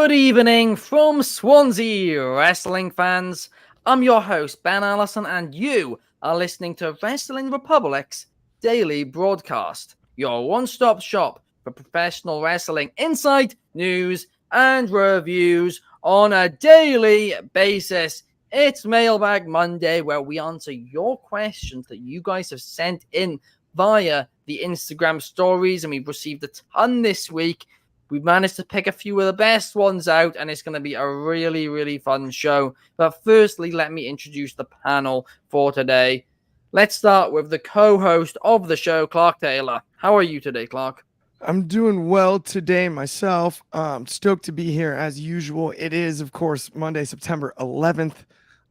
Good evening from Swansea, wrestling fans. I'm your host, Ben Allison, and you are listening to Wrestling Republic's daily broadcast, your one-stop shop for professional wrestling insight, news, and reviews on a daily basis. It's Mailbag Monday, where we answer your questions that you guys have sent in via the Instagram stories, and we've received a ton this week. We've managed to pick a few of the best ones out, and it's going to be a really, really fun show. But firstly, let me introduce the panel for today. Let's start with the co-host of the show, Clark Taylor. How are you today, Clark? I'm doing well today myself. Stoked to be here as usual. It is, of course, Monday, September 11th.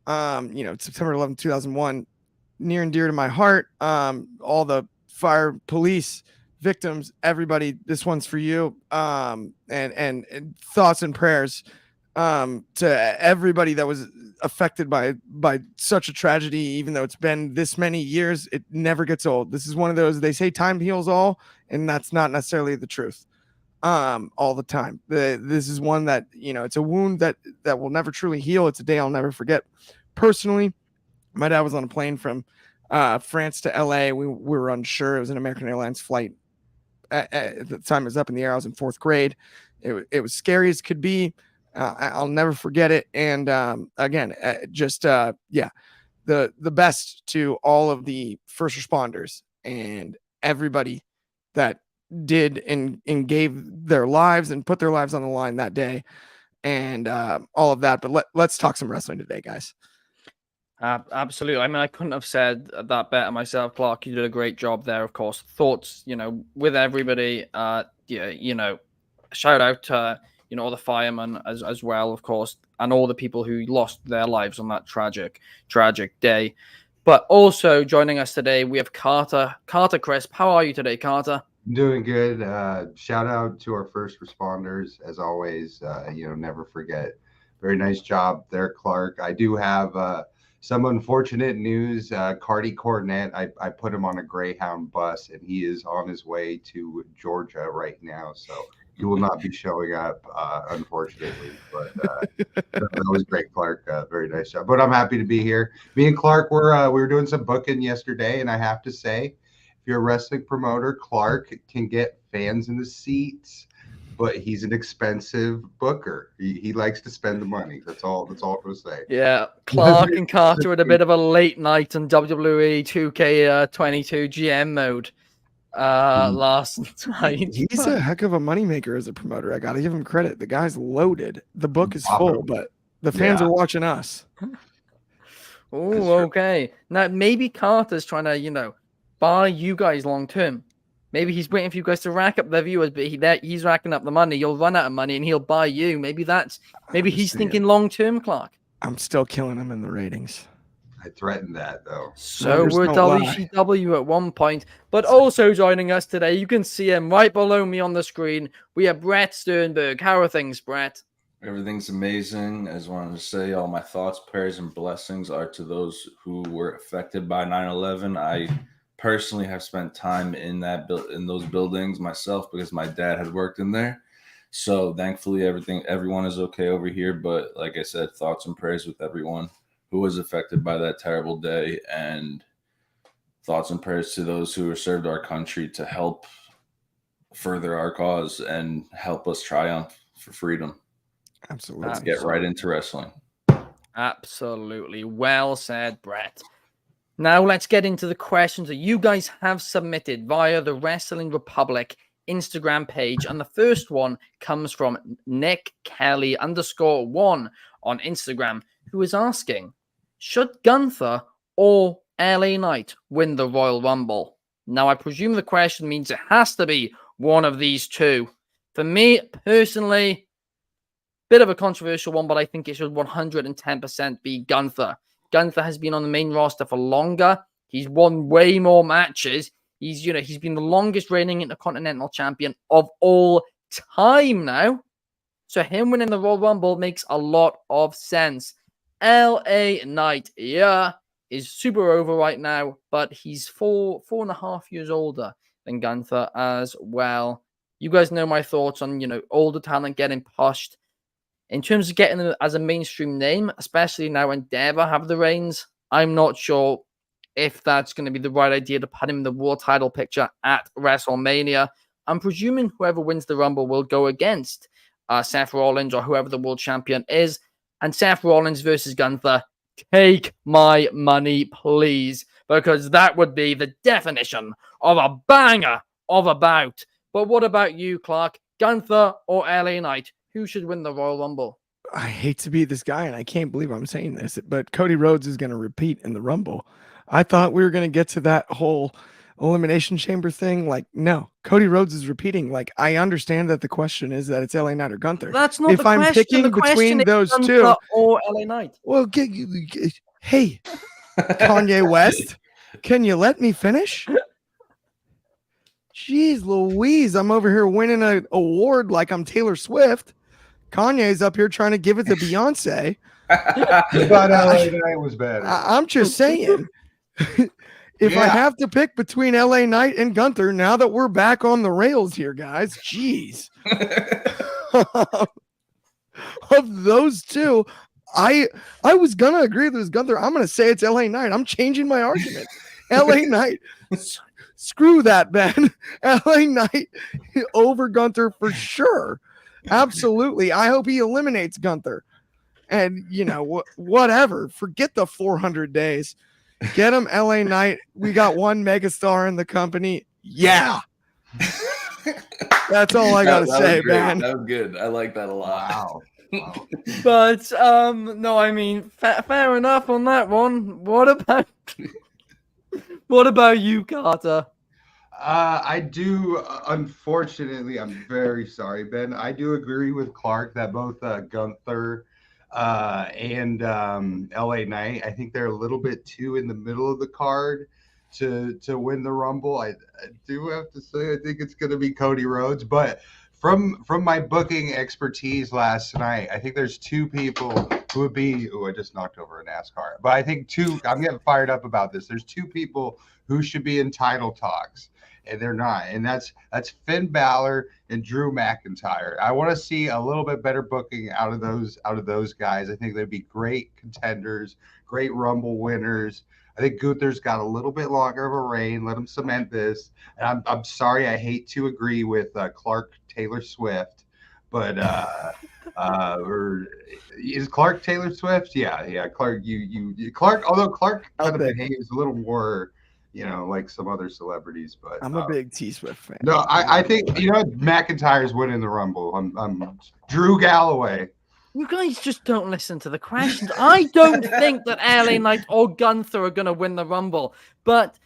September 11th, 2001, near and dear to my heart. All the fire, police, victims, everybody, this one's for you. And thoughts and prayers to everybody that was affected by such a tragedy. Even though it's been this many years, it never gets old. This is one of those, they say time heals all, and that's not necessarily the truth all the time. This is one that, it's a wound that will never truly heal. It's a day I'll never forget. Personally, my dad was on a plane from France to LA. We were unsure. It was an American Airlines flight. At the time it was up in the air. I was in fourth grade. It was scary as could be. I'll never forget it. And again, the best to all of the first responders and everybody that did and gave their lives and put their lives on the line that day, and all of that. But let's talk some wrestling today, guys. Absolutely. I mean, I couldn't have said that better myself, Clark. You did a great job there, of course. Thoughts, with everybody. Shout out to, all the firemen as well, of course, and all the people who lost their lives on that tragic day. But also joining us today, we have Carter. Carter Crisp, how are you today, Carter? I'm doing good. Shout out to our first responders, as always. Never forget. Very nice job there, Clark. I do have some unfortunate news. Cardi Cornett, I put him on a Greyhound bus, and he is on his way to Georgia right now. So he will not be showing up, unfortunately. But that was great, Clark. Very nice job. But I'm happy to be here. Me and Clark we were doing some booking yesterday, and I have to say, if you're a wrestling promoter, Clark can get fans in the seats, but he's an expensive booker. He likes to spend the money. That's all I'm going to say. Yeah, Clark and Carter had a bit of a late night on WWE 2K22 GM mode last night. He's a heck of a moneymaker as a promoter. I got to give him credit. The guy's loaded. The book is full, but the fans are watching us. Oh, okay. Now, maybe Carter's trying to, buy you guys long term. Maybe he's waiting for you guys to rack up their viewers, but he's racking up the money. You'll run out of money and he'll buy you. Maybe he's thinking long term, Clark. I'm still killing him in the ratings. I threatened that, though. So we're WCW at one point. But also joining us today, you can see him right below me on the screen. We have Bret Sternberg. How are things, Bret? Everything's amazing. I just wanted to say all my thoughts, prayers, and blessings are to those who were affected by 9/11. I personally have spent time in those buildings myself because my dad had worked in there. So thankfully everyone is okay over here. But like I said, thoughts and prayers with everyone who was affected by that terrible day, and thoughts and prayers to those who have served our country to help further our cause and help us triumph for freedom. Absolutely. Let's get right into wrestling. Absolutely. Well said, Bret. Now let's get into the questions that you guys have submitted via the Wrestling Republic Instagram page. And the first one comes from Nick Kelly _1 on Instagram, who is asking, should Gunther or LA Knight win the Royal Rumble? Now, I presume the question means it has to be one of these two. For me, personally, bit of a controversial one, but I think it should 110% be Gunther. Gunther has been on the main roster for longer. He's won way more matches. He's been the longest reigning Intercontinental Champion of all time now. So him winning the Royal Rumble makes a lot of sense. LA Knight, is super over right now, but he's 4.5 years older than Gunther as well. You guys know my thoughts on, older talent getting pushed. In terms of getting them as a mainstream name, especially now Endeavor have the reins, I'm not sure if that's going to be the right idea to put him in the world title picture at WrestleMania. I'm presuming whoever wins the Rumble will go against Seth Rollins or whoever the world champion is. And Seth Rollins versus Gunther, take my money, please, because that would be the definition of a banger of a bout. But what about you, Clark? Gunther or LA Knight? Who should win the Royal Rumble? I hate to be this guy, and I can't believe I'm saying this, but Cody Rhodes is going to repeat in the Rumble. I thought we were going to get to that whole elimination chamber thing. Like, no, Cody Rhodes is repeating. Like, I understand that the question is that it's LA Knight or Gunther. That's not if the I'm question. picking The question between is those Gunther two or LA Knight. Well, hey, Kanye West, can you let me finish? Jeez Louise, I'm over here winning an award like I'm Taylor Swift. Kanye's up here trying to give it to Beyonce. But LA Knight was better. I'm just saying, if I have to pick between LA Knight and Gunther, now that we're back on the rails here, guys, jeez. Of those two, I was gonna agree with Gunther. I'm gonna say it's LA Knight. I'm changing my argument. LA Knight. Screw that, Ben. LA Knight over Gunther for sure. Absolutely. I hope he eliminates Gunther. And, you know, whatever. Forget the 400 days. Get him, LA Knight. We got one megastar in the company. Yeah. That's all I got to say, man. That was good. I like that a lot. Wow. But, no, I mean, fair enough on that one. What about you, Carter? I do, unfortunately, I'm very sorry, Ben. I do agree with Clark that both Gunther and LA Knight, I think they're a little bit too in the middle of the card to win the Rumble. I do have to say, I think it's going to be Cody Rhodes, but from my booking expertise last night, I think there's two people who would be, I just knocked over a NASCAR, but I think I'm getting fired up about this. There's two people who should be in title talks, and they're not. And that's Finn Balor and Drew McIntyre. I want to see a little bit better booking out of those guys. I think they'd be great contenders, great Rumble winners. I think Gunther's got a little bit longer of a reign. Let him cement this. And I'm sorry, I hate to agree with Clark Taylor Swift, but is Clark Taylor Swift? Yeah. Clark, Clark. Although Clark kind of behaves a little more, like some other celebrities. But I'm a big T Swift fan. No, I think McIntyre's winning the Rumble. I'm Drew Galloway. You guys just don't listen to the questions. I don't think that LA Knight or Gunther are going to win the Rumble. But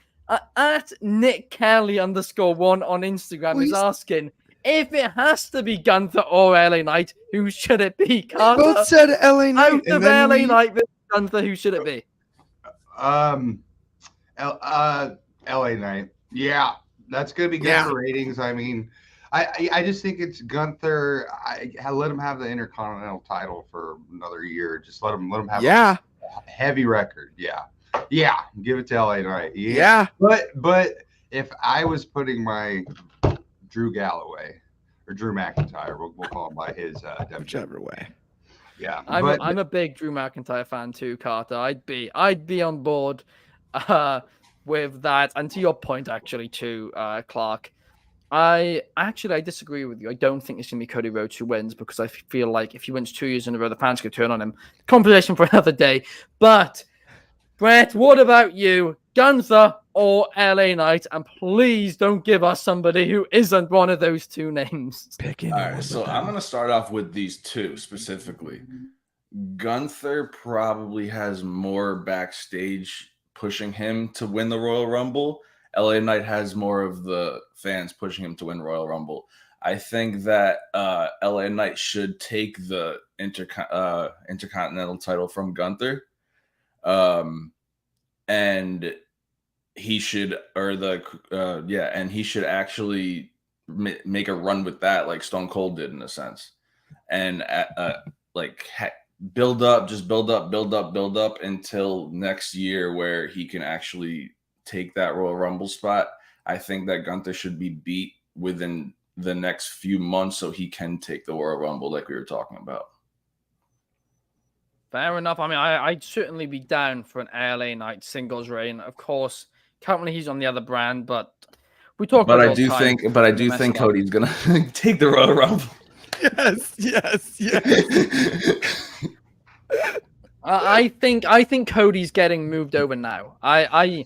at Nick Kelly _1 on Instagram is asking, if it has to be Gunther or LA Knight, who should it be? Carter? Both said LA Knight. Out of LA Knight versus Gunther, who should it be? LA Knight. Yeah, that's going to be good for ratings. I mean, I just think it's Gunther. I let him have the Intercontinental title for another year. Just let him have a heavy record. Yeah, give it to LA Knight. Yeah. But if I was putting my Drew Galloway or Drew McIntyre, we'll call him by his whichever way. Yeah, I'm a big Drew McIntyre fan too, Carter. I'd be on board with that. And to your point, actually, too, Clark, I disagree with you. I don't think it's going to be Cody Rhodes who wins, because I feel like if he wins 2 years in a row, the fans could turn on him. Conversation for another day. But, Brett, what about you? Gunther or LA Knight? And please don't give us somebody who isn't one of those two names. All right, so I'm going to start off with these two specifically. Gunther probably has more backstage pushing him to win the Royal Rumble. LA Knight has more of the fans pushing him to win Royal Rumble. I think that LA Knight should take the Intercontinental title from Gunther. And he should, and he should actually make a run with that, like Stone Cold did in a sense, and build up until next year where he can actually take that Royal Rumble spot. I think that Gunther should be beat within the next few months so he can take the Royal Rumble, like we were talking about. Fair enough. I mean, I'd certainly be down for an LA Knight singles reign. Of course, currently he's on the other brand, but we talk But about I it all the do time. think, but I do Mess think it up. Cody's gonna take the Royal Rumble. Yes. I think Cody's getting moved over now. I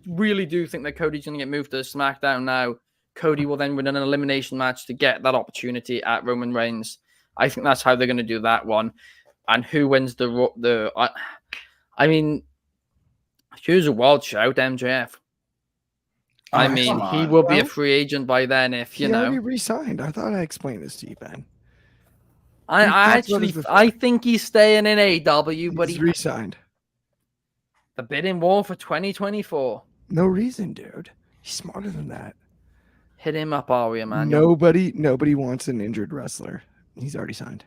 really do think that Cody's going to get moved to SmackDown now. Cody will then win an elimination match to get that opportunity at Roman Reigns. I think that's how they're going to do that one. And who wins I mean, here's a wild shout, MJF. I mean, he will be a free agent by then if, you He know. already re-signed. I thought I explained this to you, Ben. I think he's staying in AEW, but He's re-signed. The bidding war for 2024. No reason, dude. He's smarter than that. Hit him up, Ari Emanuel. Nobody wants an injured wrestler. He's already signed.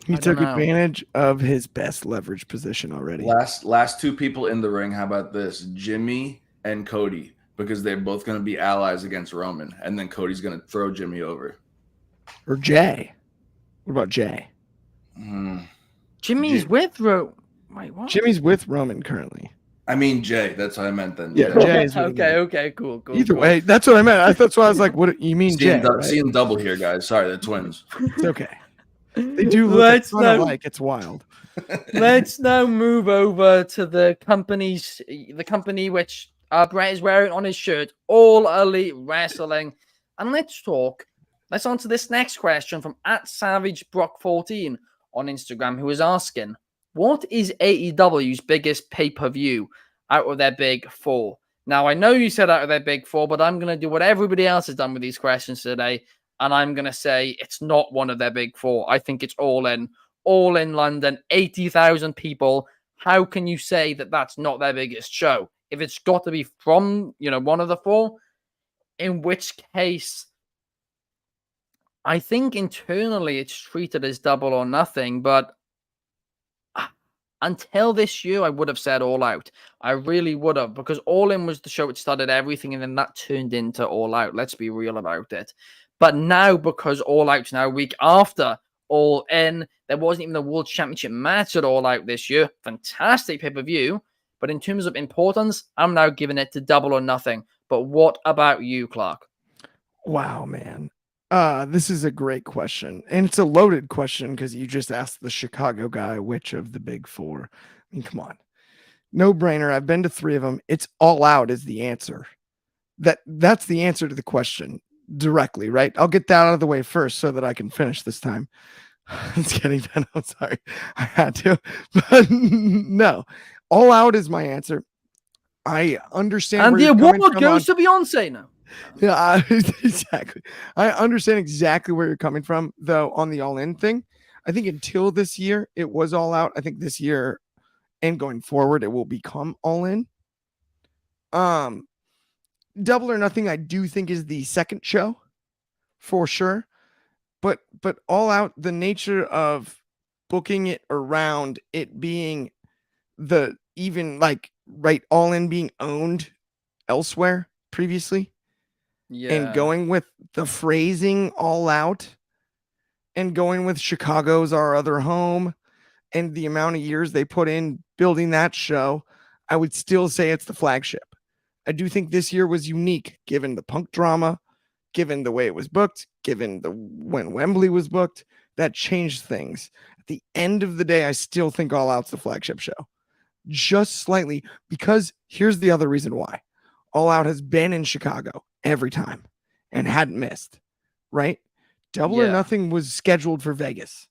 He took advantage of his best leverage position already. Last two people in the ring. How about this? Jimmy and Cody, because they're both going to be allies against Roman, and then Cody's going to throw Jimmy over. Or Jay. What about Jay? Jimmy's with Roman. Wait, what? Jimmy's with Roman currently. I mean Jay. That's what I meant then. Yeah, Jay is with okay, cool. Either way, that's what I meant. That's why I was like, "What you mean, Jay?" Seeing double here, guys. Sorry, they're twins. It's okay. They do look alike. It's wild. Let's now move over to the company which Bret is wearing on his shirt, All Elite Wrestling, and let's answer this next question from @SavageBrock14 on Instagram, who is asking, what is AEW's biggest pay-per-view out of their big four? Now, I know you said out of their big four, but I'm going to do what everybody else has done with these questions today, and I'm going to say it's not one of their big four. I think it's All In London, 80,000 people. How can you say that that's not their biggest show? If it's got to be from, one of the four, in which case, I think internally it's treated as Double or Nothing, but until this year, I would have said All Out. I really would have, because All In was the show that started everything, and then that turned into All Out. Let's be real about it. But now, because All Out's now a week after All In, there wasn't even a World Championship match at All Out this year. Fantastic pay-per-view. But in terms of importance, I'm now giving it to Double or Nothing. But what about you, Clark? Wow, man. This is a great question. And it's a loaded question because you just asked the Chicago guy which of the big four. I mean, come on. No brainer. I've been to 3 of them. It's All Out is the answer. That's the answer to the question directly, right? I'll get that out of the way first so that I can finish this time. It's getting done. I'm sorry. I had to. But no. All Out is my answer. I understand. And the award goes to Beyonce now. Yeah, exactly. I understand exactly where you're coming from, though, on the All In thing. I think until this year, it was All Out. I think this year and going forward, it will become All In. Double or Nothing, I do think is the second show for sure. But All Out, the nature of booking it around it being All In being owned elsewhere previously. Yeah. And going with the phrasing All Out and going with Chicago's Our Other Home and the amount of years they put in building that show, I would still say it's the flagship. I do think this year was unique given the Punk drama, given the way it was booked, given when Wembley was booked. That changed things. At the end of the day, I still think All Out's the flagship show. Just slightly, because here's the other reason why. All Out has been in Chicago every time and hadn't missed, right? Double or Nothing was scheduled for Vegas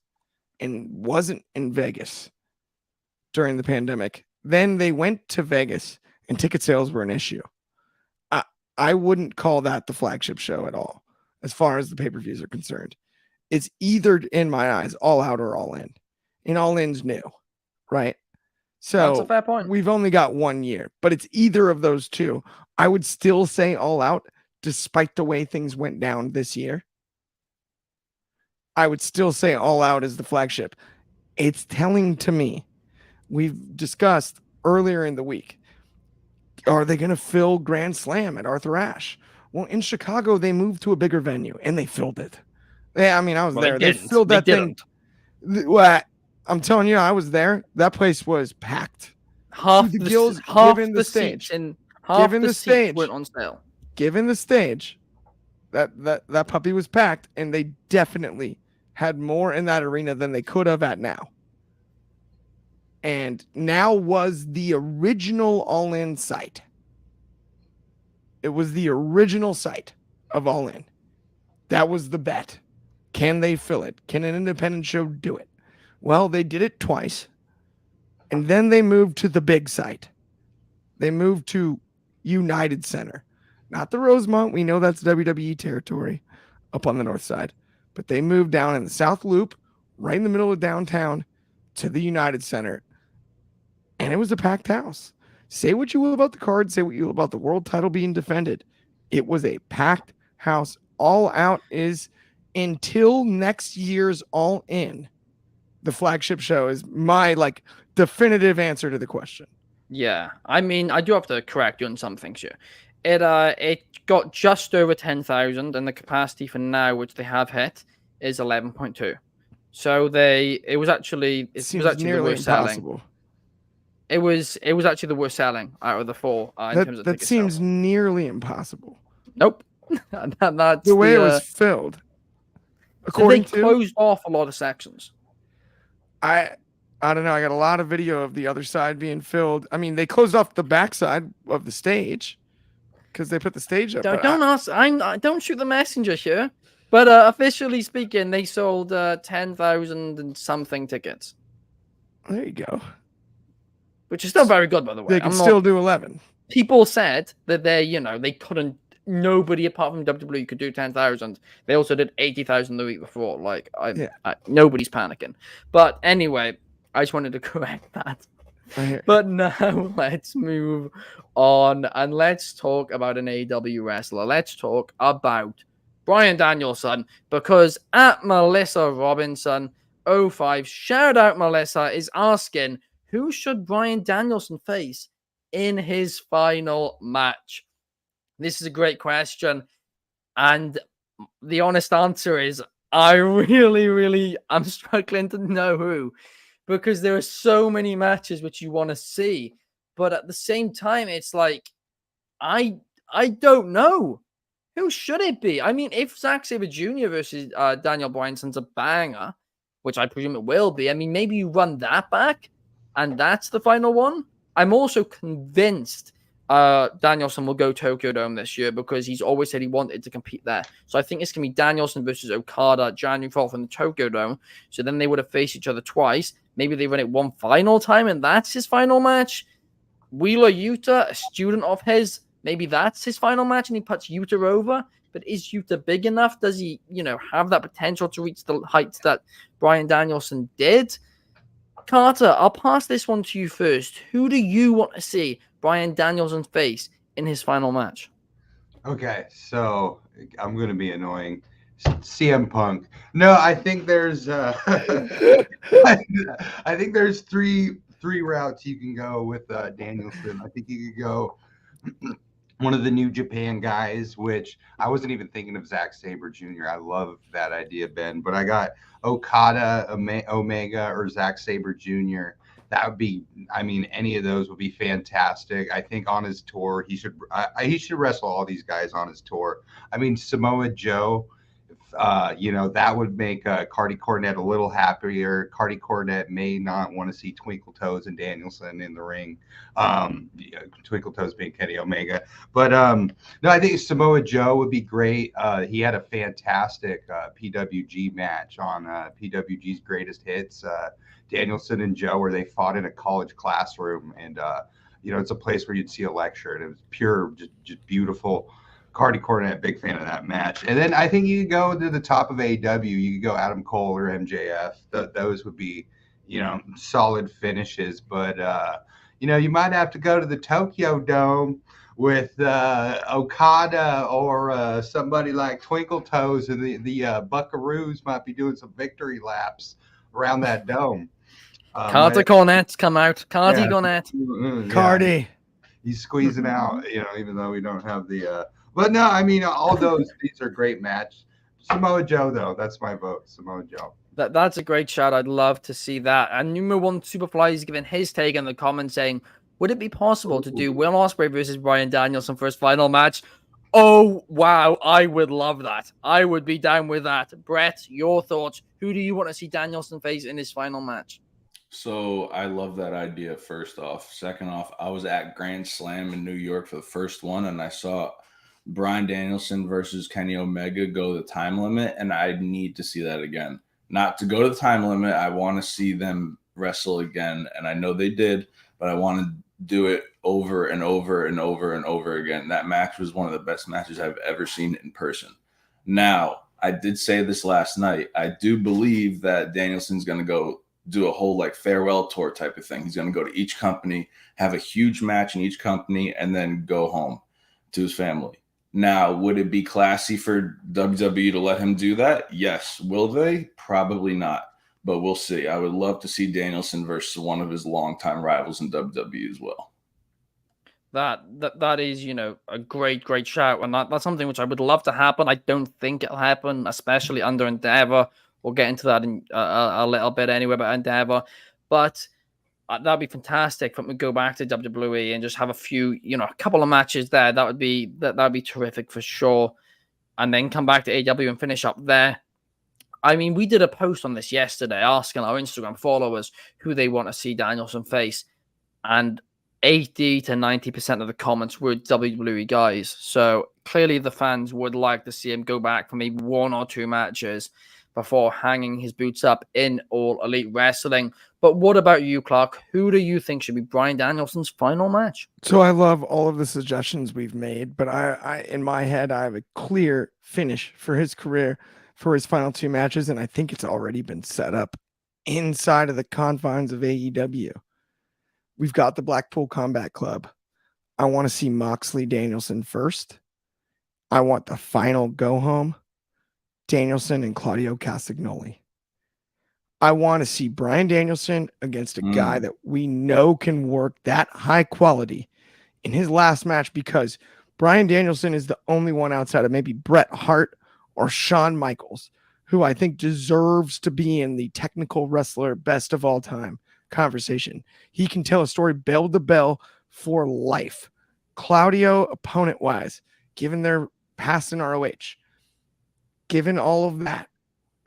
and wasn't in Vegas during the pandemic. Then they went to Vegas and ticket sales were an issue. I wouldn't call that the flagship show at all as far as the pay-per-views are concerned. It's either, in my eyes, All Out or All In. And All In's new, right? So that's a fair point. We've only got 1 year, but it's either of those two. I would still say All Out, despite the way things went down this year. I would still say All Out is the flagship. It's telling to me, we've discussed earlier in the week, are they going to fill Grand Slam at Arthur Ashe? Well, in Chicago, they moved to a bigger venue and they filled it. Yeah, I mean, I was there. They filled that thing. Well, I'm telling you, I was there. That place was packed. Half the the, gills half given the the seats stage. in half Given the the seats stage. weren't on sale. Given the stage, that puppy was packed, and they definitely had more in that arena than they could have at Now. And Now was the original All In site. It was the original site of All In. That was the bet. Can they fill it? Can an independent show do it? Well, they did it twice. And then they moved to the big site. They moved to United Center. Not the Rosemont. We know that's WWE territory up on the north side. But they moved down in the South Loop, right in the middle of downtown, to the United Center. And it was a packed house. Say what you will about the card. Say what you will about the world title being defended. It was a packed house. All Out is until next year's All In. The flagship show is my definitive answer to the question. Yeah, I mean, I do have to correct you on some things here. It got just over 10,000, and the capacity for Now, which they have hit, is 11.2. So it was actually the worst selling. It was actually the worst selling out of the four in terms of that ticket seems sales. nearly impossible. Nope. That's the way it was filled. According so they closed off a lot of sections. I don't know. I got a lot of video of the other side being filled. I mean, they closed off the backside of the stage because they put the stage up. Don't shoot the messenger here. But officially speaking, they sold 10,000 and something tickets. There you go. Which is still very good, by the way. They can still do 11. People said that they couldn't. Nobody apart from WWE could do 10,000. They also did 80,000 the week before. Nobody's panicking. But anyway, I just wanted to correct that. But now let's move on and let's talk about an AEW wrestler. Let's talk about Bryan Danielson, because at Melissa Robinson 05, shout out Melissa, is asking, who should Bryan Danielson face in his final match? This is a great question, and the honest answer is I really am struggling to know who, because there are so many matches which you want to see, but at the same time, it's like I don't know. Who should it be? I mean, if Zack Sabre Jr. versus Daniel Bryanson's a banger, which I presume it will be, I mean, maybe you run that back, and that's the final one. I'm also convinced Danielson will go Tokyo Dome this year because he's always said he wanted to compete there. So I think it's going to be Danielson versus Okada January 4th in the Tokyo Dome. So then they would have faced each other twice. Maybe they run it one final time and that's his final match. Wheeler Yuta, a student of his, maybe that's his final match and he puts Yuta over. But is Yuta big enough? Does he, have that potential to reach the heights that Bryan Danielson did? Carter, I'll pass this one to you first. Who do you want to see Bryan Danielson's face in his final match? Okay, so I'm going to be annoying. CM Punk. No, I think there's I think there's three routes you can go with Danielson. I think you could go one of the New Japan guys, which I wasn't even thinking of Zack Sabre Jr. I love that idea, Ben, but I got Okada, Omega, or Zack Sabre Jr. That would be, I mean, any of those would be fantastic. I think on his tour, he should wrestle all these guys on his tour. I mean, Samoa Joe, that would make Cardi Cornette a little happier. Cardi Cornette may not want to see Twinkle Toes and Danielson in the ring. Twinkle Toes being Kenny Omega. But no, I think Samoa Joe would be great. He had a fantastic PWG match on PWG's Greatest Hits. Danielson and Joe, where they fought in a college classroom, and it's a place where you'd see a lecture, and it was pure, just beautiful. Cardi Cornette, big fan of that match. And then I think you could go to the top of AEW. You could go Adam Cole or MJF. Those would be, solid finishes. But you might have to go to the Tokyo Dome with Okada or somebody like Twinkle Toes, and the Buckaroos might be doing some victory laps around that dome. Carter Cornette's come out. Cardi Cornette. Yeah. Cardi. He's squeezing out, even though we don't have the but no, I mean, all these are great matches. Samoa Joe, though, that's my vote. Samoa Joe. That's a great shout. I'd love to see that. And number one, Superfly is giving his take in the comments saying, would it be possible to do Will Ospreay versus Bryan Danielson for his final match? Oh, wow. I would love that. I would be down with that. Brett, your thoughts. Who do you want to see Danielson face in his final match? So I love that idea, first off. Second off, I was at Grand Slam in New York for the first one, and I saw Bryan Danielson versus Kenny Omega go the time limit, and I need to see that again. Not to go to the time limit, I want to see them wrestle again, and I know they did, but I want to do it over and over and over and over again. That match was one of the best matches I've ever seen in person. Now, I did say this last night. I do believe that Danielson's going to go do a whole like farewell tour type of thing. He's going to go to each company, have a huge match in each company, and then go home to his family. Now, would it be classy for WWE to let him do that? Yes. Will they? Probably not, but we'll see. I would love to see Danielson versus one of his longtime rivals in WWE as well. That is, a great shout, and that's something which I would love to happen. I don't think it'll happen, especially under Endeavor. We'll get into that in a little bit anyway about Endeavor, but that'd be fantastic if we go back to WWE and just have a few, a couple of matches there. That'd be terrific for sure, and then come back to AEW and finish up there. I mean, we did a post on this yesterday asking our Instagram followers who they want to see Danielson face, and 80 to 90% of the comments were WWE guys. So clearly the fans would like to see him go back for maybe one or two matches before hanging his boots up in All Elite Wrestling. But what about you, Clark? Who do you think should be Bryan Danielson's final match? So I love all of the suggestions we've made, but I in my head, I have a clear finish for his career for his final two matches, and I think it's already been set up inside of the confines of AEW. We've got the Blackpool Combat Club. I want to see Moxley Danielson first. I want the final go home, Danielson and Claudio Castagnoli. I want to see Bryan Danielson against a guy that we know can work that high quality in his last match, because Bryan Danielson is the only one outside of maybe Bret Hart or Shawn Michaels who I think deserves to be in the technical wrestler best of all time conversation. He can tell a story bell to bell for life. Claudio, opponent wise, given their past in ROH, given all of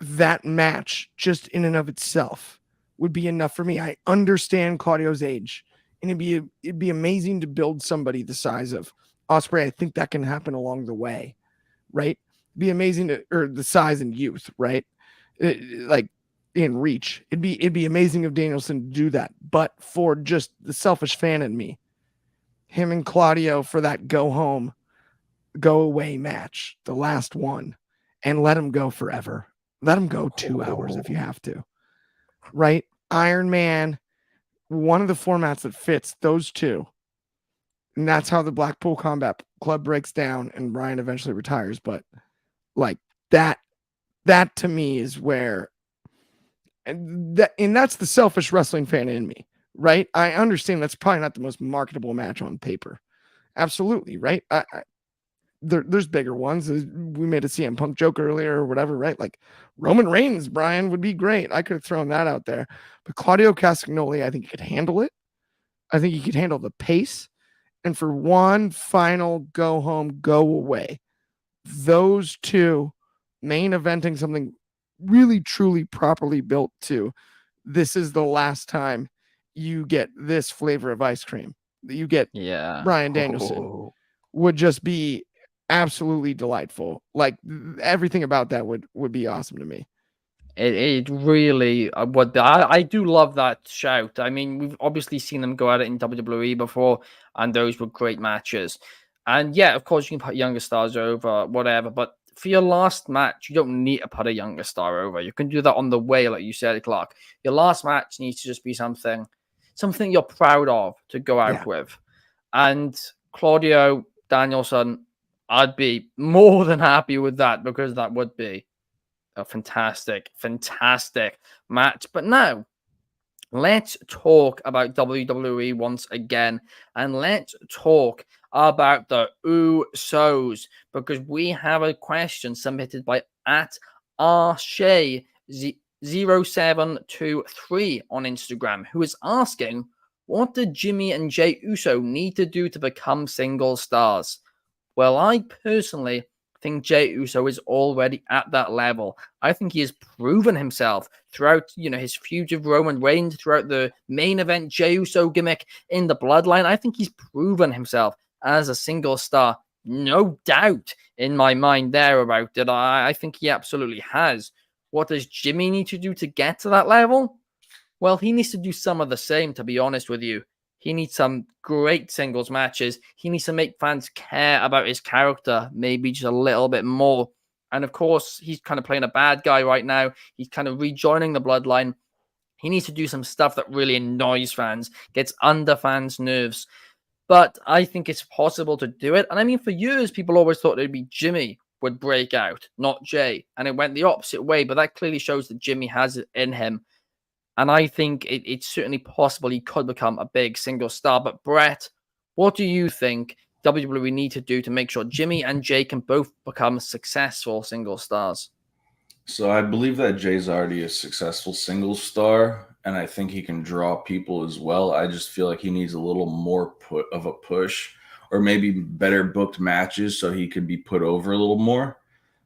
that match just in and of itself would be enough for me. I understand Claudio's age, and it'd be amazing to build somebody the size of Ospreay. I think that can happen along the way, right? It'd be amazing or the size and youth, right? Like in reach. It'd be amazing of Danielson to do that. But for just the selfish fan in me, him and Claudio for that go home, go away match, the last one, and let him go forever. Let him go 2 hours if you have to, right? Iron Man, one of the formats that fits those two. And that's how the Blackpool Combat Club breaks down and Bryan eventually retires. But like that to me is where, and that's the selfish wrestling fan in me, right? I understand that's probably not the most marketable match on paper. Absolutely, right? There's bigger ones. We made a CM Punk joke earlier or whatever, right? Like Roman Reigns, Bryan would be great. I could have thrown that out there. But Claudio Castagnoli, I think he could handle it. I think he could handle the pace. And for one final go home, go away, those two main eventing something really, truly, properly built to, this is the last time you get this flavor of ice cream that you get. Bryan Danielson would just be absolutely delightful. Like everything about that would be awesome to me. It really would be. I do love that shout. I mean, we've obviously seen them go at it in WWE before, and those were great matches. And yeah, of course, you can put younger stars over, whatever. But for your last match, you don't need to put a younger star over. You can do that on the way, like you said, Clark. Your last match needs to just be something you're proud of to go out with. And Claudio Danielson, I'd be more than happy with that, because that would be a fantastic match. But now, let's talk about WWE once again, and let's talk about the Usos, because we have a question submitted by @RShay 0723 on Instagram, who is asking, what do Jimmy and Jey Uso need to do to become single stars? Well, I personally think Jey Uso is already at that level. I think he has proven himself throughout, his feud with Roman Reigns, throughout the main event Jey Uso gimmick in the Bloodline. I think he's proven himself as a single star. No doubt in my mind there about it. I think he absolutely has. What does Jimmy need to do to get to that level? Well, he needs to do some of the same, to be honest with you. He needs some great singles matches. He needs to make fans care about his character, maybe just a little bit more. And of course, he's kind of playing a bad guy right now. He's kind of rejoining the Bloodline. He needs to do some stuff that really annoys fans, gets under fans' nerves. But I think it's possible to do it. And I mean, for years, people always thought it'd be Jimmy would break out, not Jey. And it went the opposite way. But that clearly shows that Jimmy has it in him. And I think it's certainly possible he could become a big single star. But Bret, what do you think WWE need to do to make sure Jimmy and Jey can both become successful single stars? So I believe that Jay's already a successful single star, and I think he can draw people as well. I just feel like he needs a little more of a push, or maybe better booked matches so he could be put over a little more.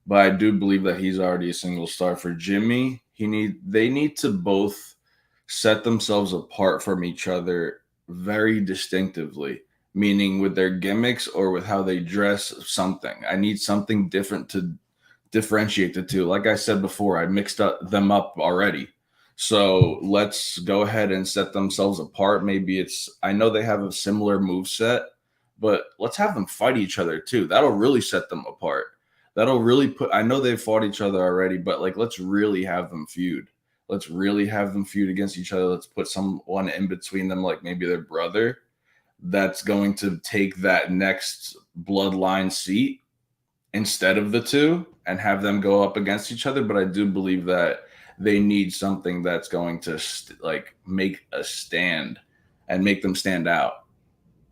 But I do believe that he's already a single star. For Jimmy, they need to both set themselves apart from each other very distinctively, meaning with their gimmicks or with how they dress, something. I need something different to differentiate the two. Like I said before, I mixed them up already. So let's go ahead and set themselves apart. Maybe I know they have a similar move set, but let's have them fight each other too. That'll really set them apart. That'll really I know they've fought each other already, but let's really have them feud. Let's really have them feud against each other. Let's put someone in between them, like maybe their brother, that's going to take that next bloodline seat instead of the two and have them go up against each other. But I do believe that they need something that's going to make a stand and make them stand out.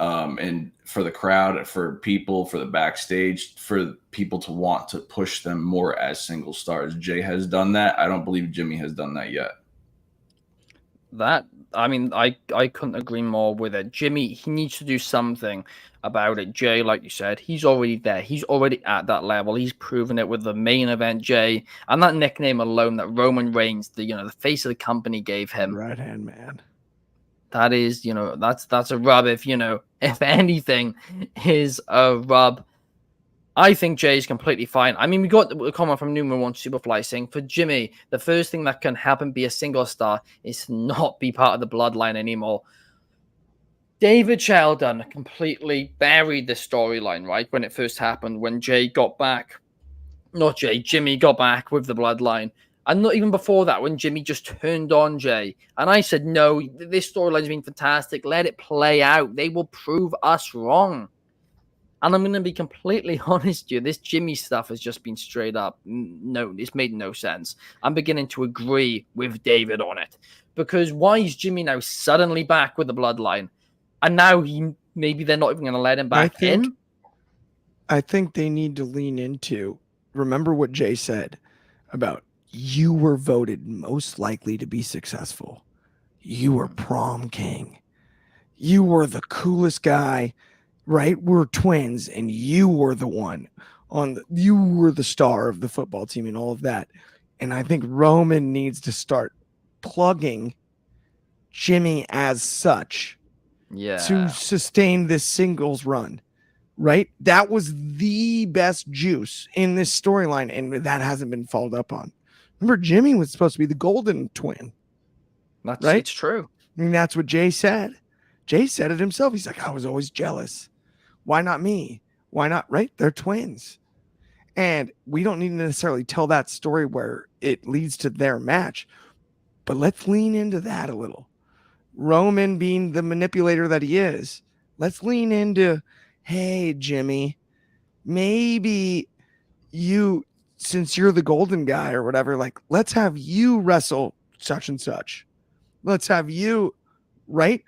And for the crowd, for people, for the backstage, for people to want to push them more as single stars. Jey has done that. I don't believe Jimmy has done that yet. I couldn't agree more with it. Jimmy, he needs to do something about it. Jey, like you said, he's already there. He's already at that level. He's proven it with the main event Jey, and that nickname alone that Roman Reigns, the face of the company, gave him. Right hand man. That is, that's a rub. If anything is a rub. I think Jey's completely fine. I mean, we got a comment from Numero One Superfly saying, for Jimmy, the first thing that can help him be a single star is to not be part of the bloodline anymore. David Sheldon completely buried the storyline, right? When it first happened, when Jimmy got back with the bloodline. And not even before that, when Jimmy just turned on Jey. And I said, no, this storyline's been fantastic. Let it play out. They will prove us wrong. And I'm going to be completely honest with you. This Jimmy stuff has just been straight up. No, it's made no sense. I'm beginning to agree with David on it. Because why is Jimmy now suddenly back with the bloodline? And now maybe they're not even going to let him back in? I think they need to lean into, remember what Jey said about, you were voted most likely to be successful. You were prom king. You were the coolest guy, right? We're twins, and you were the one you were the star of the football team and all of that. And I think Roman needs to start plugging Jimmy as such to sustain this singles run, right? That was the best juice in this storyline, and that hasn't been followed up on. Remember, Jimmy was supposed to be the golden twin. Right? It's true. I mean, that's what Jey said. Jey said it himself. He's like, I was always jealous. Why not me? Why not? Right? They're twins. And we don't need to necessarily tell that story where it leads to their match. But let's lean into that a little. Roman being the manipulator that he is. Let's lean into, hey, Jimmy, maybe you, since you're the golden guy or whatever, let's have you wrestle such and such. Let's have you, right?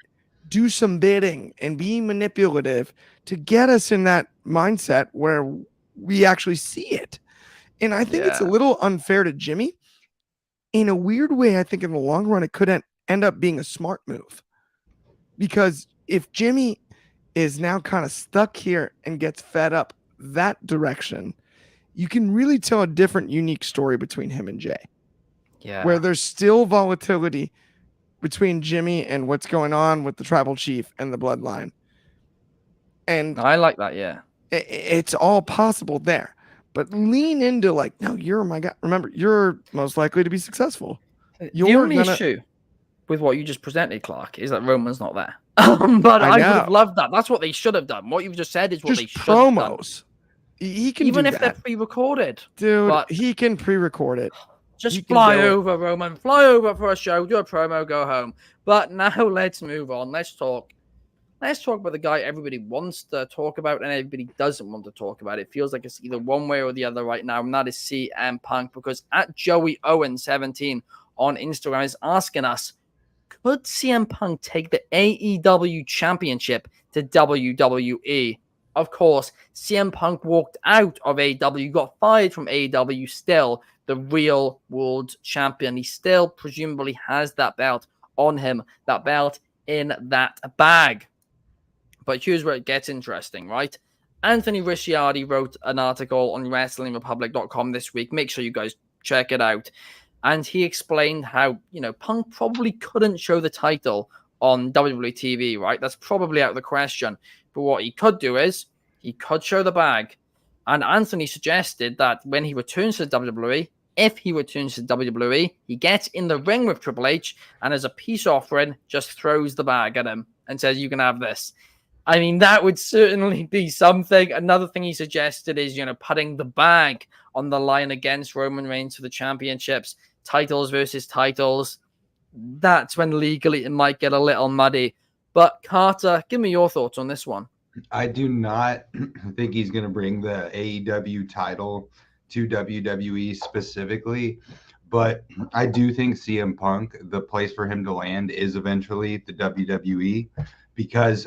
Do some bidding and be manipulative to get us in that mindset where we actually see it. And I think it's a little unfair to Jimmy. in a weird way, I think in the long run, it could end up being a smart move. Because if Jimmy is now kind of stuck here and gets fed up that direction, you can really tell a different, unique story between him and Jay. Yeah. Where there's still volatility between Jimmy and what's going on with the tribal chief and the bloodline. And I like that, yeah. It's all possible there. But lean into like, no, you're my guy. Remember, you're most likely to be successful. The only issue with what you just presented, Clark, is that Roman's not there. But I would have loved that. That's what they should have done. What you've just said is what they should have done. He can even do if that. they're pre-recorded. Dude, but he can pre-record it. Just fly over, Roman. Fly over for a show, do a promo, go home. But now let's move on. Let's talk about the guy everybody wants to talk about and everybody doesn't want to talk about. It feels like it's either one way or the other right now, and that is CM Punk, because at Joey Owen 17 on Instagram is asking us, could CM Punk take the AEW championship to WWE? Of course, CM Punk walked out of AEW, got fired from AEW, still the real world champion. He still presumably has that belt on him, that belt in that bag. But here's where it gets interesting, right? Anthony Ricciardi wrote an article on WrestlingRepublic.com this week. Make sure you guys check it out. And he explained how, Punk probably couldn't show the title on WWE TV, right? That's probably out of the question. But what he could do is he could show the bag. And Anthony suggested that when he returns to WWE, if he returns to WWE, he gets in the ring with Triple H and as a peace offering, just throws the bag at him and says, you can have this. I mean, that would certainly be something. Another thing he suggested is, putting the bag on the line against Roman Reigns for the championships, titles versus titles. That's when legally it might get a little muddy. But Carter, give me your thoughts on this one. I do not think he's going to bring the AEW title to WWE specifically, but I do think CM Punk, the place for him to land is eventually the WWE, because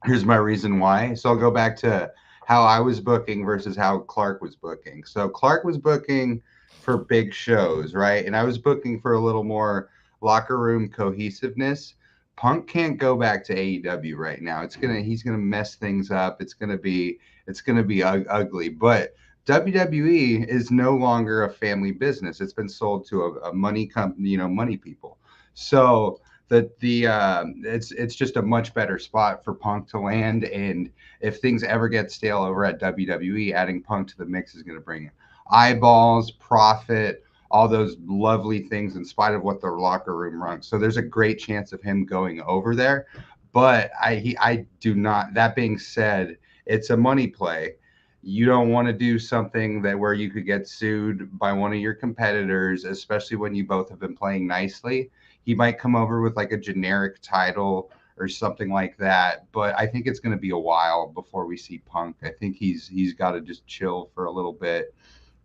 here's my reason why. So I'll go back to how I was booking versus how Clark was booking. So Clark was booking for big shows, right? And I was booking for a little more locker room cohesiveness. Punk can't go back to AEW right now. He's gonna mess things up. It's gonna be ugly. But WWE is no longer a family business. It's been sold to a money company, money people. So it's just a much better spot for Punk to land. And if things ever get stale over at WWE, adding Punk to the mix is going to bring eyeballs, profit, all those lovely things in spite of what the locker room runs. So there's a great chance of him going over there. But I do not. That being said, it's a money play. You don't want to do something where you could get sued by one of your competitors, especially when you both have been playing nicely. He might come over with like a generic title or something like that. But I think it's going to be a while before we see Punk. I think he's got to just chill for a little bit,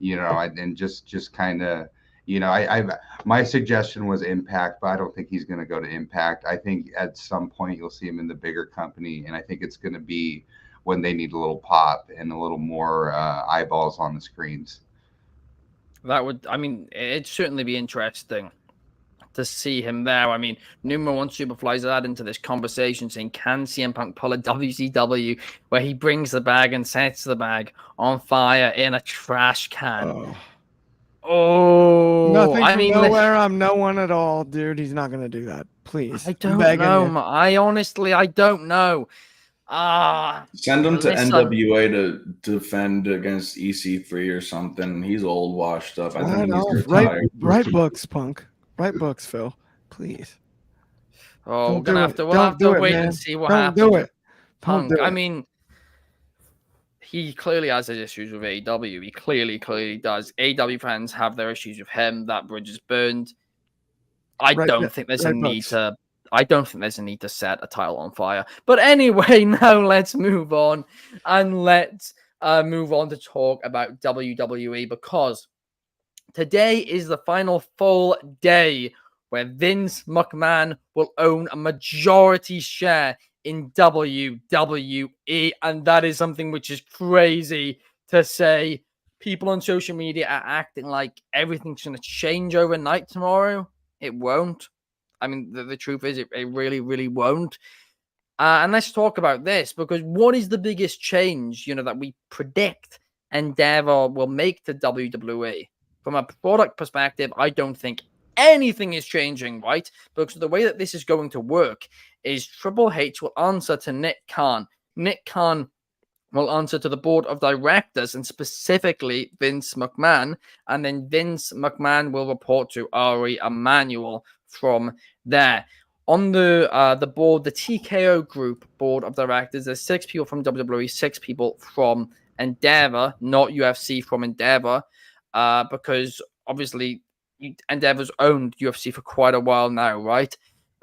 and just kind of, my suggestion was Impact, but I don't think he's going to go to Impact. I think at some point you'll see him in the bigger company, and I think it's going to be when they need a little pop and a little more eyeballs on the screens. It'd certainly be interesting to see him there. I mean, Numero One Superfly's add into this conversation saying, can CM Punk pull a WCW where he brings the bag and sets the bag on fire in a trash can? Nothing from nowhere. I'm no one at all, dude. He's not going to do that. Please. I don't know. I don't know. Send him to NWA to defend against EC3 or something. He's old, washed up. I think he's retired. Write books, Punk. Write books, Phil. Please. Oh, we'll have to wait and see what happens. Don't do it. Punk. I mean, he clearly has his issues with AEW. He clearly does. AEW fans have their issues with him. That bridge is burned. I don't think there's a need to set a title on fire. But anyway, now let's move on. And let's move on to talk about WWE, because today is the final full day where Vince McMahon will own a majority share in WWE. And that is something which is crazy to say. people on social media are acting like everything's going to change overnight tomorrow. It won't. I mean, the truth is, it really, really won't. And let's talk about this, because what is the biggest change, that we predict Endeavor will make to WWE? From a product perspective, I don't think anything is changing, right? Because the way that this is going to work is Triple H will answer to Nick Khan. Nick Khan will answer to the board of directors, and specifically Vince McMahon. And then Vince McMahon will report to Ari Emanuel from there. On the board, the TKO Group board of directors, there's 6 people from WWE, 6 people from Endeavor, not UFC from Endeavor, because obviously Endeavor's owned UFC for quite a while now, right?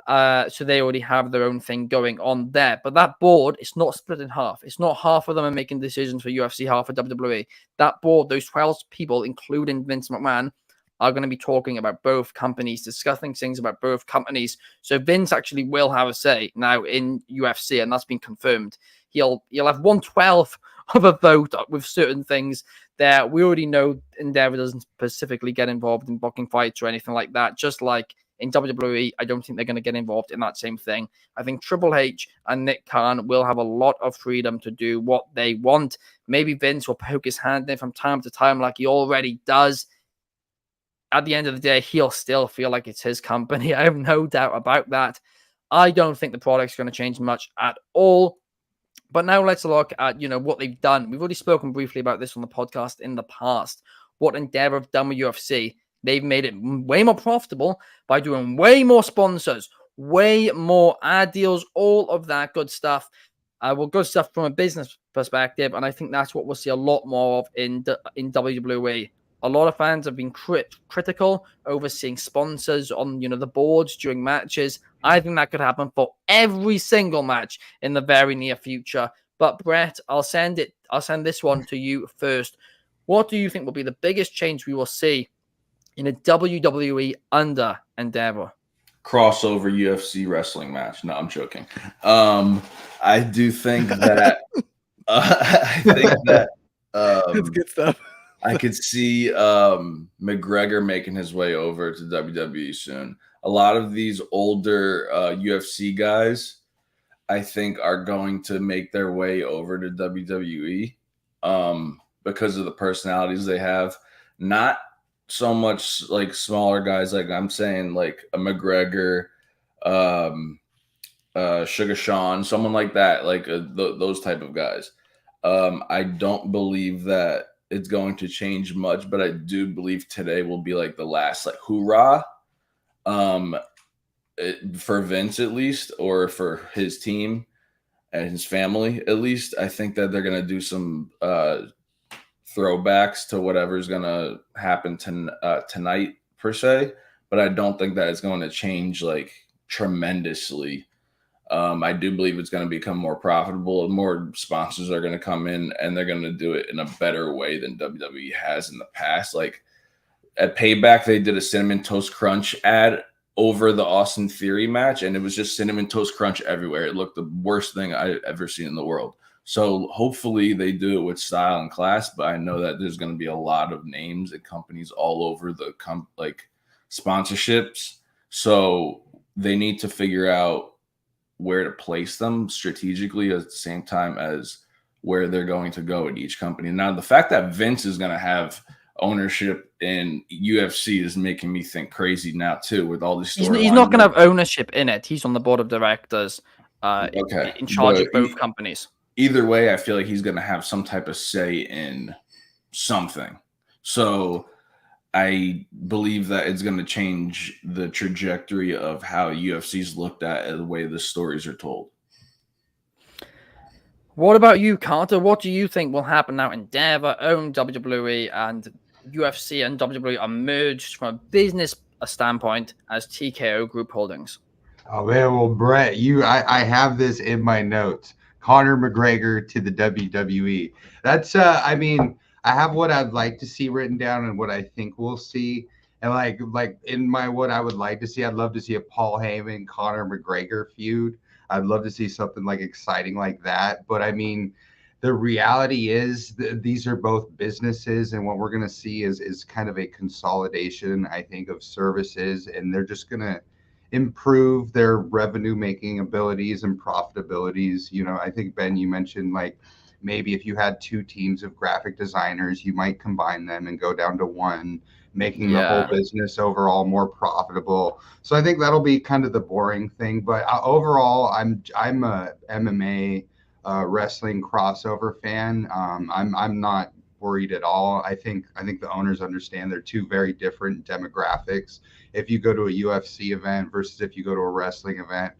So they already have their own thing going on there. But that board, it's not split in half. It's not half of them are making decisions for UFC, half for WWE. That board, those 12 people, including Vince McMahon, are going to be talking about both companies, discussing things about both companies. So Vince actually will have a say now in UFC, and that's been confirmed. He'll have 1/12 of a vote with certain things there. We already know Endeavor doesn't specifically get involved in booking fights or anything like that. Just like in WWE, I don't think they're going to get involved in that same thing. I think Triple H and Nick Khan will have a lot of freedom to do what they want. Maybe Vince will poke his hand in from time to time like he already does. At the end of the day, he'll still feel like it's his company. I have no doubt about that. I don't think the product's going to change much at all. But now let's look at, what they've done. We've already spoken briefly about this on the podcast in the past. What Endeavor have done with UFC. They've made it way more profitable by doing way more sponsors, way more ad deals, all of that good stuff. Good stuff from a business perspective. And I think that's what we'll see a lot more of in WWE. A lot of fans have been critical over seeing sponsors on, the boards during matches. I think that could happen for every single match in the very near future. But Bret, I'll send this one to you first. What do you think will be the biggest change we will see in a WWE under Endeavor? Crossover UFC wrestling match. No, I'm joking. I do think that. It's good stuff. I could see McGregor making his way over to WWE soon. A lot of these older UFC guys, I think, are going to make their way over to WWE because of the personalities they have. Not so much like smaller guys, like I'm saying, like a McGregor, Sugar Sean, someone like that, like those type of guys. I don't believe that it's going to change much, but I do believe today will be like the last like hoorah for Vince at least, or for his team and his family at least. I think that they're going to do some throwbacks to whatever's going to happen tonight per se, but I don't think that it's going to change like tremendously. I do believe it's going to become more profitable. More sponsors are going to come in, and they're going to do it in a better way than WWE has in the past. Like at Payback, they did a Cinnamon Toast Crunch ad over the Austin Theory match, and it was just Cinnamon Toast Crunch everywhere. It looked the worst thing I've ever seen in the world. So hopefully they do it with style and class, but I know that there's going to be a lot of names and companies all over the sponsorships. So they need to figure out where to place them strategically at the same time as where they're going to go at each company. Now, the fact that Vince is going to have ownership in UFC is making me think crazy now too, with all these He's not going to have ownership in it. He's on the board of directors in charge of both companies. Either way, I feel like he's going to have some type of say in something. So I believe that it's going to change the trajectory of how UFC's looked at and the way the stories are told. What about you, Carter? What do you think will happen now? Endeavor own WWE, and UFC and WWE are merged from a business standpoint as TKO Group Holdings. Oh man, well, Bret, I have this in my notes. Conor McGregor to the WWE. That's I have what I'd like to see written down and what I think we'll see. And like in my what I would like to see, I'd love to see a Paul Heyman, Conor McGregor feud. I'd love to see something like exciting like that. But I mean, the reality is these are both businesses, and what we're going to see is kind of a consolidation, I think, of services, and they're just going to improve their revenue making abilities and profitabilities. I think, Ben, you mentioned like maybe if you had two teams of graphic designers, you might combine them and go down to one, making the whole business overall more profitable. So I think that'll be kind of the boring thing. But overall, I'm a MMA wrestling crossover fan. I'm not worried at all. I think the owners understand they're two very different demographics. If you go to a UFC event versus if you go to a wrestling event,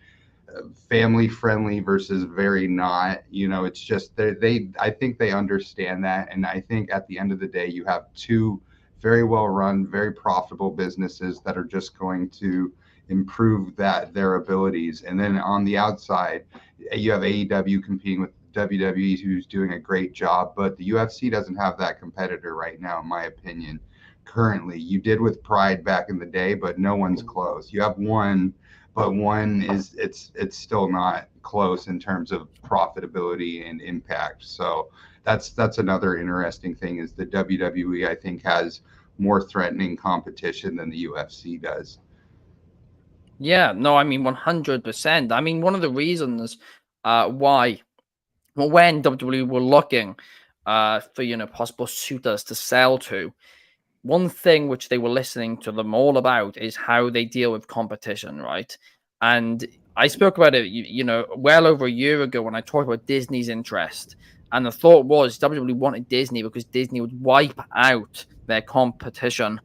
family friendly versus very not, it's just I think they understand that. And I think at the end of the day, you have two very well run, very profitable businesses that are just going to improve their abilities. And then on the outside, you have AEW competing with WWE, who's doing a great job, but the UFC doesn't have that competitor right now, in my opinion. Currently, you did with Pride back in the day, but no one's close. You have one, but one is it's still not close in terms of profitability and impact. So that's another interesting thing, is the WWE, I think, has more threatening competition than the UFC does. Yeah, no, I mean 100%. I mean, one of the reasons why, well, when WWE were looking for possible suitors to sell to, one thing which they were listening to them all about is how they deal with competition, right? And I spoke about it, well over a year ago when I talked about Disney's interest. And the thought was WWE wanted Disney because Disney would wipe out their competition.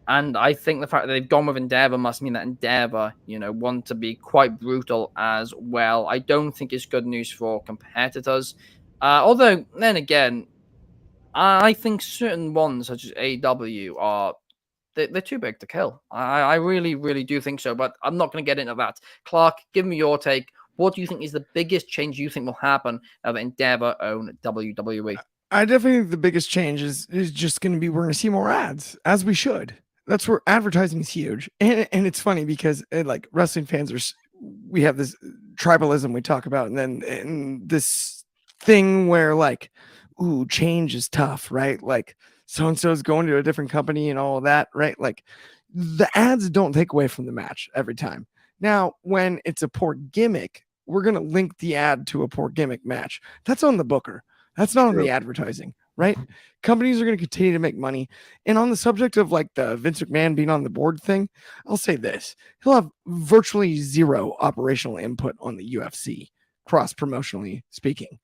And I think the fact that they've gone with Endeavor must mean that Endeavor, want to be quite brutal as well. I don't think it's good news for competitors. Although, then again, I think certain ones, such as AEW, they're too big to kill. I really, really do think so, but I'm not going to get into that. Clark, give me your take. What do you think is the biggest change you think will happen now that Endeavor own WWE? I definitely think the biggest change is just going to be we're going to see more ads, as we should. That's where advertising is huge. And it's funny because like wrestling fans we have this tribalism we talk about, and then this thing where like, ooh, change is tough, right? Like so-and-so is going to a different company and all of that, right? Like the ads don't take away from the match every time. Now, when it's a poor gimmick, we're going to link the ad to a poor gimmick match. That's on the booker. That's not on the advertising, right? Companies are going to continue to make money. And on the subject of like the Vince McMahon being on the board thing, I'll say this. He'll have virtually zero operational input on the UFC, cross-promotionally speaking.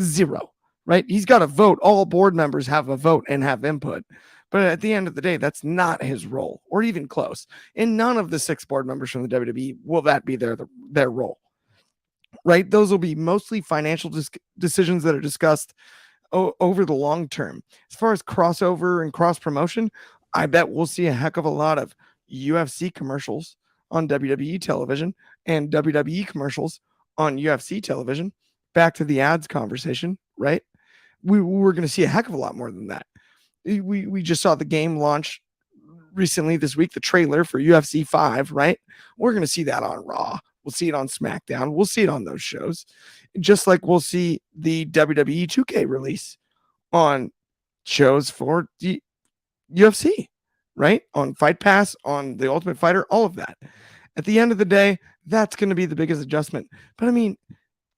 Zero, right? He's got a vote. All board members have a vote and have input. But at the end of the day, that's not his role, or even close. And none of the 6 board members from the WWE will that be their role, right? Those will be mostly financial decisions that are discussed over the long term. As far as crossover and cross promotion, I bet we'll see a heck of a lot of UFC commercials on WWE television and WWE commercials on UFC television. Back to the ads conversation, right? We're going to see a heck of a lot more than that. We just saw the game launch recently this week, the trailer for UFC 5, right? We're going to see that on Raw. We'll see it on SmackDown. We'll see it on those shows. Just like we'll see the WWE 2K release on shows for the UFC, right? On Fight Pass, on The Ultimate Fighter, all of that. At the end of the day, that's going to be the biggest adjustment. But I mean,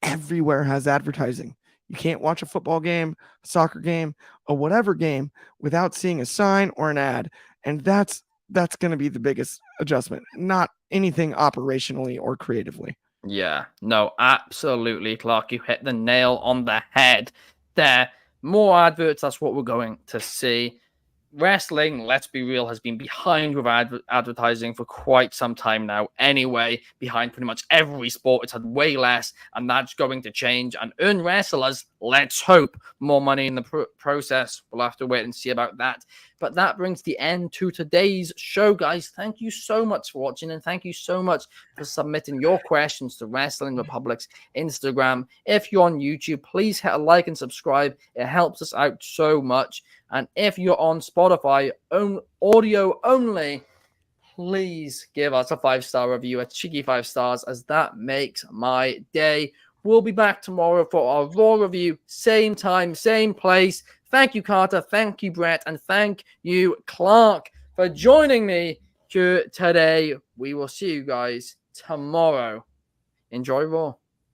everywhere has advertising. You can't watch a football game, a soccer game, or whatever game without seeing a sign or an ad. And that's going to be the biggest adjustment, not anything operationally or creatively. Yeah, no, absolutely, Clark. You hit the nail on the head there. More adverts, that's what we're going to see. Wrestling, let's be real, has been behind with advertising for quite some time now. Anyway, behind pretty much every sport, it's had way less, and that's going to change. And earn wrestlers, let's hope, more money in the process. We'll have to wait and see about that. But that brings the end to today's show, guys. Thank you so much for watching, and thank you so much for submitting your questions to Wrestling Republic's Instagram. If you're on YouTube, please hit a like and subscribe. It helps us out so much. And if you're on Spotify, audio only, please give us a 5-star review, a cheeky 5 stars, as that makes my day. We'll be back tomorrow for our Raw review. Same time, same place. Thank you, Carter. Thank you, Brett. And thank you, Clark, for joining me here today. We will see you guys tomorrow. Enjoy Raw.